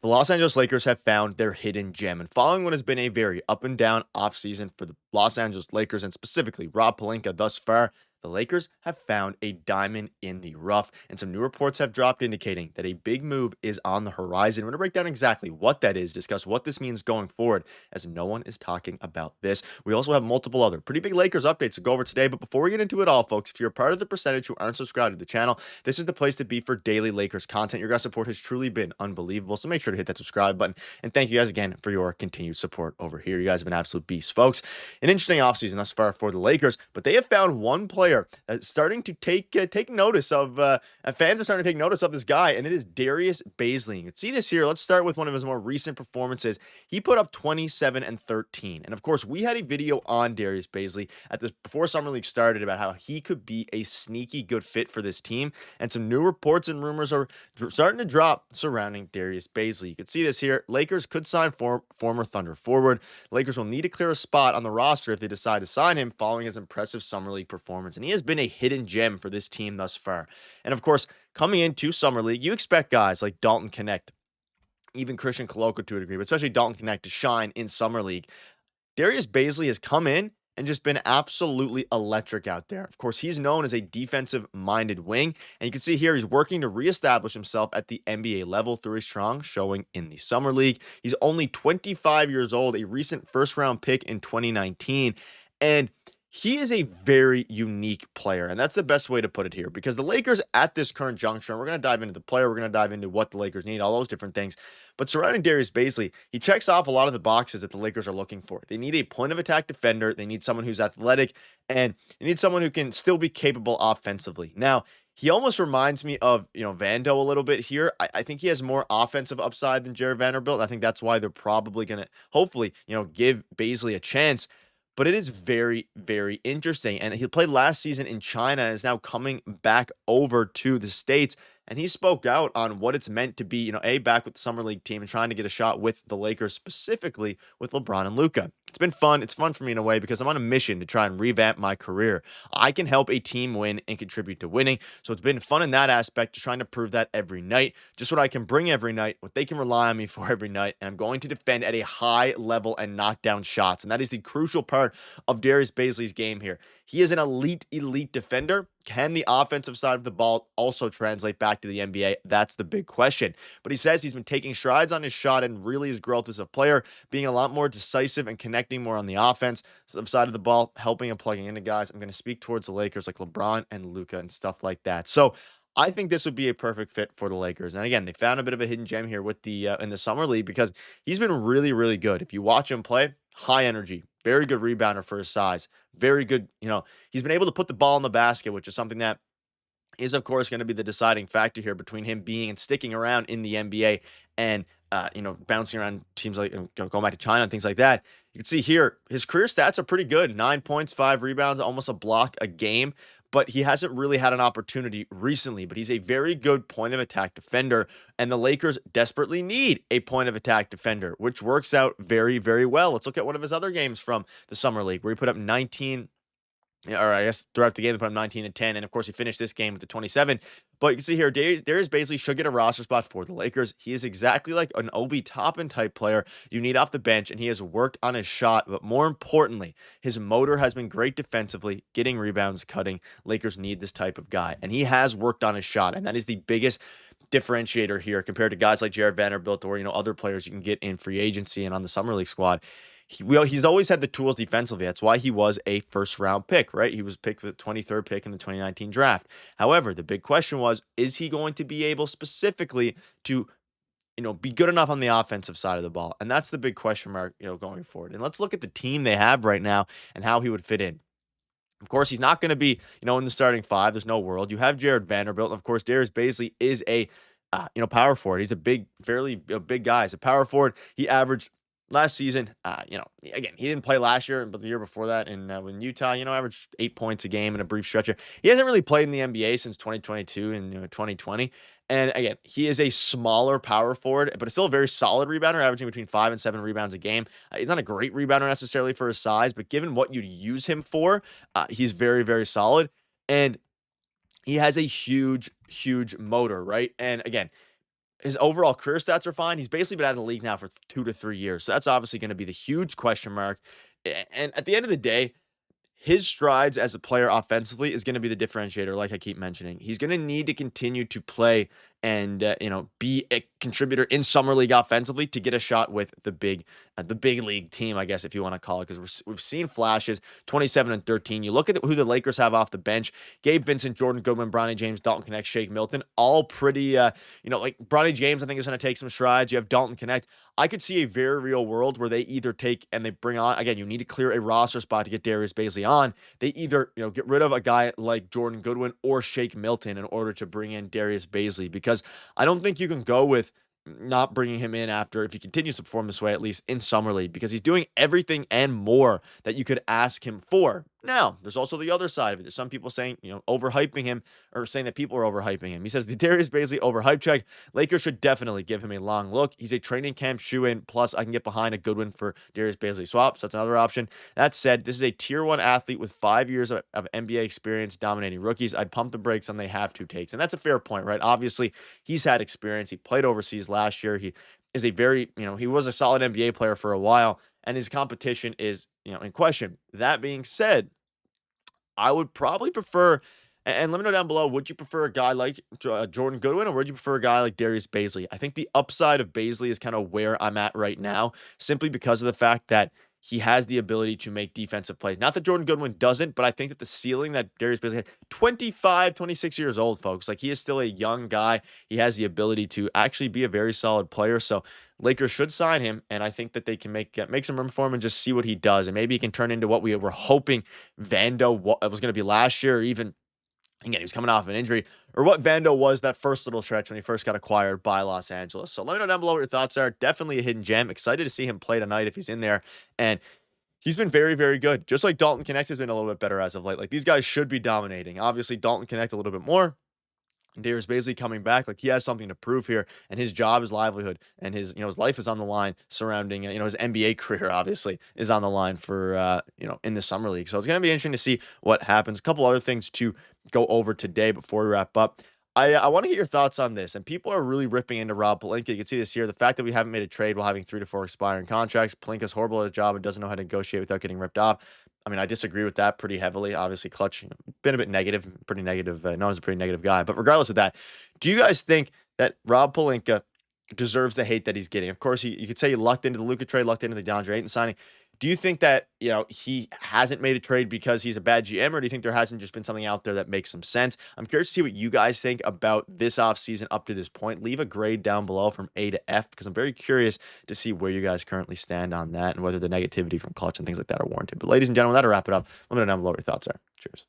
The Los Angeles Lakers have found their hidden gem, and following what has been a very up and down offseason for the Los Angeles Lakers and specifically Rob Pelinka thus far, the Lakers have found a diamond in the rough, and some new reports have dropped indicating that a big move is on the horizon. We're going to break down exactly what that is, discuss what this means going forward, as no one is talking about this. We also have multiple other pretty big Lakers updates to go over today, but before we get into it all, folks, if you're a part of the percentage who aren't subscribed to the channel, this is the place to be for daily Lakers content. Your guys' support has truly been unbelievable, so make sure to hit that subscribe button. And thank you guys again for your continued support over here. You guys have been absolute beasts, folks. An interesting offseason thus far for the Lakers, but they have found one player that's starting to take notice of, fans are starting to take notice of this guy, and it is Darius Bazley. You can see this here. Let's start with one of his more recent performances. He put up 27 and 13. And of course, we had a video on Darius Bazley at this before Summer League started about how he could be a sneaky good fit for this team. And some new reports and rumors are starting to drop surrounding Darius Bazley. You can see this here. Lakers could sign former Thunder forward. Lakers will need to clear a spot on the roster if they decide to sign him following his impressive Summer League performance. And he has been a hidden gem for this team thus far. And of course, coming into Summer League, you expect guys like Dalton, Knecht, even Christian Coloco to a degree, but especially Dalton Knecht to shine in Summer League. Darius Bazley has come in and just been absolutely electric out there. Of course, he's known as a defensive-minded wing, and you can see here he's working to reestablish himself at the NBA level through his strong showing in the Summer League. He's only 25 years old, a recent first-round pick in 2019, and he is a very unique player, and that's the best way to put it here, because the Lakers at this current juncture, and we're going to dive into the player, we're going to dive into what the Lakers need, all those different things, but surrounding Darius Bazley, he checks off a lot of the boxes that the Lakers are looking for. They need a point of attack defender, they need someone who's athletic, and they need someone who can still be capable offensively. Now, he almost reminds me of, Vando a little bit here. I think he has more offensive upside than Jared Vanderbilt, and I think that's why they're probably going to, hopefully, give Bazley a chance. But it is very, very interesting. And he played last season in China and is now coming back over to the States. And he spoke out on what it's meant to be, back with the Summer League team and trying to get a shot with the Lakers, specifically with LeBron and Luka. It's been fun. It's fun for me in a way because I'm on a mission to try and revamp my career. I can help a team win and contribute to winning. So it's been fun in that aspect, trying to prove that every night. Just what I can bring every night, what they can rely on me for every night. And I'm going to defend at a high level and knock down shots. And that is the crucial part of Darius Bazley's game here. He is an elite defender. Can the offensive side of the ball also translate back to the NBA? That's the big question. But he says he's been taking strides on his shot and really his growth as a player, being a lot more decisive and connecting more on the offense side of the ball, helping and plugging into guys. I'm going to speak towards the Lakers like LeBron and Luka and stuff like that. So I think this would be a perfect fit for the Lakers. And again, they found a bit of a hidden gem here with the in the Summer League because he's been really, really good. If you watch him play, high energy, very good rebounder for his size, very good. He's been able to put the ball in the basket, which is something that is, of course, going to be the deciding factor here between him being and sticking around in the NBA and, bouncing around teams like going back to China and things like that. You can see here his career stats are pretty good: 9 points, 5 rebounds, almost a block a game. But he hasn't really had an opportunity recently. But he's a very good point of attack defender, and the Lakers desperately need a point of attack defender, which works out very, very well. Let's look at one of his other games from the Summer League where he put up 19. Or I guess throughout the game, they put him 19 and 10. And of course, he finished this game with the 27. But you can see here, Darius Bazley should get a roster spot for the Lakers. He is exactly like an Obi Toppin type player you need off the bench, and he has worked on his shot. But more importantly, his motor has been great defensively, getting rebounds, cutting. Lakers need this type of guy. And he has worked on his shot, and that is the biggest differentiator here compared to guys like Jared Vanderbilt or, other players you can get in free agency and on the Summer League squad. He's always had the tools defensively. That's why he was a first-round pick, right? He was picked with the 23rd pick in the 2019 draft. However, the big question was, is he going to be able specifically to, be good enough on the offensive side of the ball? And that's the big question mark, going forward. And let's look at the team they have right now and how he would fit in. Of course, he's not going to be, in the starting five. There's no world. You have Jared Vanderbilt. And of course, Darius Bazley is a, power forward. He's a big, fairly big guy. He's a power forward. He averaged last season, again, he didn't play last year, but the year before that in Utah, averaged 8 points a game in a brief stretch. He hasn't really played in the NBA since 2022 and 2020. And again, he is a smaller power forward, but it's still a very solid rebounder, averaging between 5 and 7 rebounds a game. He's not a great rebounder necessarily for his size, but given what you'd use him for, he's very, very solid. And he has a huge, huge motor, right? And again, His overall career stats are fine. He's basically been out of the league now for 2 to 3 years. So that's obviously going to be the huge question mark. And at the end of the day, his strides as a player offensively is going to be the differentiator, like I keep mentioning. He's going to need to continue to play and be a contributor in summer league offensively to get a shot with the big league team, I guess if you want to call it, because we've seen flashes. 27 and 13. You look at who the Lakers have off the bench: Gabe Vincent, Jordan Goodwin, Bronny James, Dalton Knecht, Shake Milton, all pretty. Like Bronny James, I think is going to take some strides. You have Dalton Knecht. I could see a very real world where they either take and they bring on, again, you need to clear a roster spot to get Darius Bazley on. They either, get rid of a guy like Jordan Goodwin or Shake Milton in order to bring in Darius Bazley, because I don't think you can go with not bringing him in after, if he continues to perform this way, at least in summer league, because he's doing everything and more that you could ask him for. Now, there's also the other side of it. There's some people saying, overhyping him, or saying that people are overhyping him. He says the Darius Bazley overhype check. Lakers should definitely give him a long look. He's a training camp shoe-in. Plus, I can get behind a good one for Darius Bazley swaps. That's another option. That said, this is a tier 1 athlete with 5 years of NBA experience dominating rookies. I'd pump the brakes on they have two takes. And that's a fair point, right? Obviously, he's had experience. He played overseas last year. He is a very, he was a solid NBA player for a while, and his competition is, in question. That being said, I would probably prefer, and let me know down below, would you prefer a guy like Jordan Goodwin, or would you prefer a guy like Darius Bazley? I think the upside of Bazley is kind of where I'm at right now, simply because of the fact that he has the ability to make defensive plays. Not that Jordan Goodwin doesn't, but I think that the ceiling that Darius Bazley had, 25, 26 years old, folks. Like, he is still a young guy. He has the ability to actually be a very solid player. So Lakers should sign him, and I think that they can make some room for him and just see what he does. And maybe he can turn into what we were hoping Vando was going to be last year, or even, again, he was coming off an injury, or what Vando was that first little stretch when he first got acquired by Los Angeles. So let me know down below what your thoughts are. Definitely a hidden gem. Excited to see him play tonight if he's in there. And he's been very, very good. Just like Dalton Knecht has been a little bit better as of late. Like, these guys should be dominating. Obviously, Dalton Knecht a little bit more. Darius Bazley coming back, like, he has something to prove here, and his job, his livelihood, and his his life is on the line surrounding his NBA career, obviously, is on the line for in the summer league. So it's gonna be interesting to see what happens. A couple other things to go over today before we wrap up. I want to get your thoughts on this, and people are really ripping into Rob Pelinka. You can see this here. The fact that we haven't made a trade while having 3 to 4 expiring contracts. Pelinka's horrible at his job and doesn't know how to negotiate without getting ripped off. I mean, I disagree with that pretty heavily. Obviously, Clutch, been a bit negative, pretty negative. Known as a pretty negative guy. But regardless of that, do you guys think that Rob Pelinka deserves the hate that he's getting? Of course, you could say he lucked into the Luka trade, lucked into the DeAndre Ayton signing. Do you think that, he hasn't made a trade because he's a bad GM, or do you think there hasn't just been something out there that makes some sense? I'm curious to see what you guys think about this offseason up to this point. Leave a grade down below from A to F, because I'm very curious to see where you guys currently stand on that and whether the negativity from Clutch and things like that are warranted. But ladies and gentlemen, that'll wrap it up. Let me know down below what your thoughts are. Cheers.